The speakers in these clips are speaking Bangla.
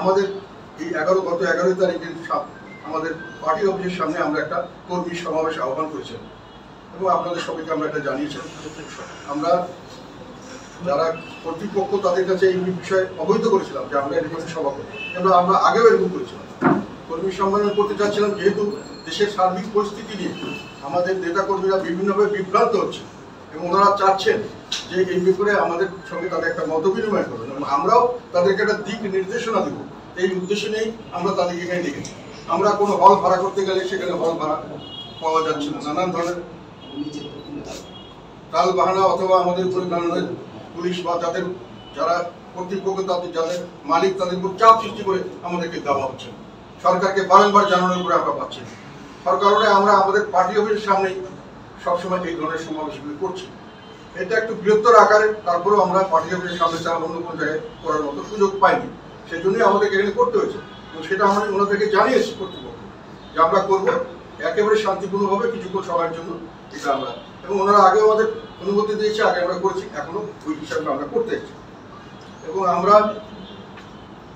আমাদের এই গত 11 তারিখের আমাদের পার্টি অফিসের সামনে আমরা একটা কর্মী সমাবেশ আহ্বান করেছিলাম এবং আপনাদের সবাইকে আমরা এটা জানিয়েছিলাম। আমরা যারা কর্তৃপক্ষ তাদের কাছে এই বিষয়ে অবহিত করেছিলাম যে আমরা এরকম সভা করি, আমরা আগেও এরকম করেছিলাম। কর্মী সম্মেলন করতে চাচ্ছিলাম যেহেতু দেশের সার্বিক পরিস্থিতি নিয়ে আমাদের নেতাকর্মীরা বিভিন্নভাবে বিভ্রান্ত হচ্ছে এবং ওনারা চাচ্ছেন যে এই ব্যাপারে আমাদের সঙ্গে তাদের একটা মত বিনিময় করবেন এবং আমরাও তাদেরকে একটা দিক নির্দেশনা দেব। এই উদ্দেশ্য নেই আমরা তাদেরকে এখানে ডেকেছি। আমরা কোনো হল ভাড়া করতে গেলে সেখানে হল ভাড়া পাওয়া যাচ্ছে না, নানান ধরনের টাল বাহানা অথবা আমাদের উপরে নানান পুলিশ বা যাদের যারা কর্তৃপক্ষ তাদের যাদের মালিক তাদের উপর চাপ সৃষ্টি করে আমাদেরকে দেওয়া হচ্ছে। সরকারকে বারংবার জানানোর উপরে আমরা পাচ্ছি। সরকারে আমরা আমাদের পার্টি অফিসের সামনেই সবসময় এই ধরনের সমাবেশগুলি করছি। এটা একটু বৃহত্তর আকারে, তারপরেও আমরা পার্টি অফিসের সামনে ছাড়া অন্য কোনো জায়গায় করার মতো সুযোগ পাইনি, সেই জন্যই আমাদেরকে এখানে করতে হয়েছে এবং সেটা আমরা ওনাদেরকে জানিয়েছি কর্তৃপক্ষ যে আমরা করবো একেবারে শান্তিপূর্ণভাবে কিছুক্ষণ সময়ের জন্য এটা আমরা, এবং ওনারা আগে আমাদের অনুমতি দিয়েছে, আগে আমরা করেছি, এখনো ওই হিসাবে আমরা করতে এসেছি এবং আমরা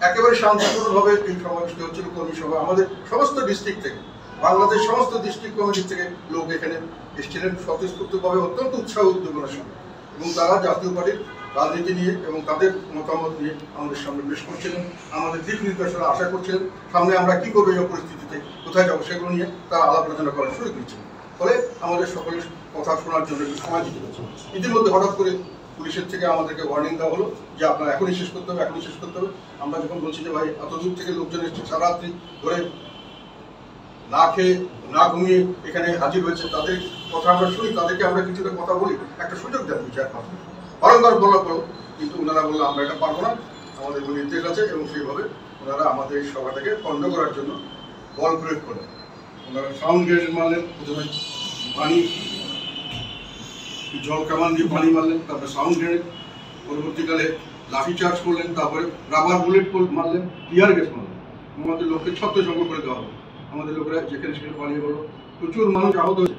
একেবারে শান্তিপূর্ণভাবে এই সমাবেশটি হচ্ছিল কর্মী সভা। আমাদের সমস্ত ডিস্ট্রিক্ট থেকে, বাংলাদেশ সমস্ত ডিস্ট্রিক্ট কমিটি থেকে লোক এখানে এসেছিলেন স্বতঃস্ফূর্তভাবে, অত্যন্ত উৎসাহ উদ্দীপনার সঙ্গে, এবং তারা জাতীয় পার্টির রাজনীতি নিয়ে এবং তাদের মতামত নিয়ে আমাদের সামনে পেশ করছিলেন, আমাদের দিক নির্দেশনা আশা করছিলেন। সামনে আমরা কি করবো এই পরিস্থিতিতে, কোথায় যাবো সেগুলো নিয়ে তারা আলাপ আলোচনা করার সুযোগ দিচ্ছেন। ফলে আমাদের সকলের কথা শোনার জন্য একটু সময় দিতে হচ্ছে। ইতিমধ্যে হঠাৎ করে পুলিশের থেকে আমাদেরকে ওয়ার্নিং দেওয়া হলো যে আপনারা এখনই শেষ করতে হবে, এখনই শেষ করতে হবে। আমরা যখন বলছি যে ভাই এত দূর থেকে লোকজন এসছে, সারা রাত্রি ধরে না খেয়ে না ঘুমিয়ে এখানে হাজির হয়েছে, তাদের কথা আমরা শুনি, তাদেরকে আমরা কিছুটা কথা বলি, একটা সুযোগ দেন বিচার কথা বারংবার বলার পরেও কিন্তু ওনারা বললো আমরা এটা পারবো না, আমাদের নির্দেশ আছে, এবং সেইভাবে ওনারা আমাদের এই সভাটাকে বন্ধ করার জন্য বল প্রয়োগ করলেন। ওনারা সাউন্ড গ্রেনেড মারলেন, প্রথমে পানি জল কামান দিয়ে পানি মারলেন, তারপরে সাউন্ড গ্রেনেড, পরবর্তীকালে লাঠি চার্জ করলেন, তারপরে রাবার বুলেট মারলেন, টিয়ার গ্যাস মারলেন। আমাদের লোককে ছত্রভঙ্গ করে দেওয়া হলো। আমাদের লোকেরা যেখানে সেখানে পালিয়ে গেল, প্রচুর মানুষ আহত হয়েছে,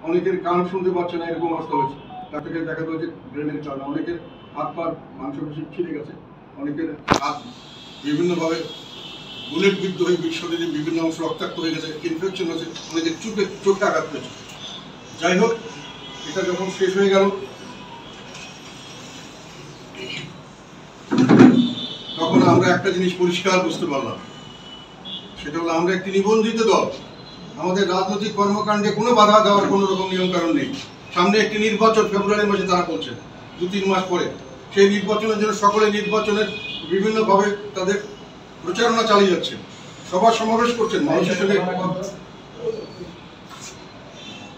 অনেকের কান শুনতে পাচ্ছে না, এরকম অবস্থা হয়েছে। তার থেকে দেখা যাচ্ছে গ্রেনেড কারণে অনেকের হাত পা মাংসপেশি ছিঁড়ে গেছে, অনেকের হাত বিভিন্নভাবে বুলেট বিদ্ধ হয়ে শরীরে বিভিন্ন অংশ রক্তাক্ত হয়ে গেছে, ইনফেকশন হয়েছে, অনেকের চোখে আঘাত পেয়েছে। যাই হোক, এটা যখন শেষ হয়ে গেল তখন আমরা একটা জিনিস পরিষ্কার বুঝতে পারলাম, সেটা হলো আমরা একটি নিবন্ধিত দল। আমাদের রাজনৈতিক কর্মকাণ্ডে কোনো বাধা দেওয়ার কোনো রকম নিয়ম কারণ নেই। সামনে একটি নির্বাচন ফেব্রুয়ারি মাসে তারা বলছেন, 2-3 মাস পরে। সেই নির্বাচনের জন্য সকলে নির্বাচনের বিভিন্নভাবে তাদের প্রচারণা চালিয়ে যাচ্ছে, সভা সমাবেশ করছেন, মানুষের সঙ্গে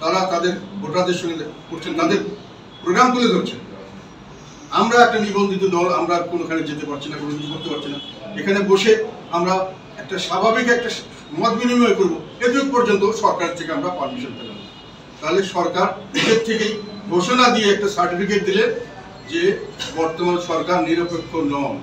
তারা তাদের ভোটারদের সঙ্গে করছেন, তাদের প্রোগ্রাম তুলে ধরছেন। আমরা একটা নিবন্ধিত দল, আমরা কোনোখানে যেতে পারছি না, কোনো কিছু করতে পারছি না। এখানে বসে আমরা একটা স্বাভাবিক একটা মত বিনিময় করবো, এতটুকু পর্যন্ত সরকার থেকে আমরা পারমিশন পেলাম। তাহলে সরকার নিজের থেকেই ঘোষণা দিয়ে একটা সার্টিফিকেট দিলেন যে বর্তমান সরকার নিরপেক্ষ নয়।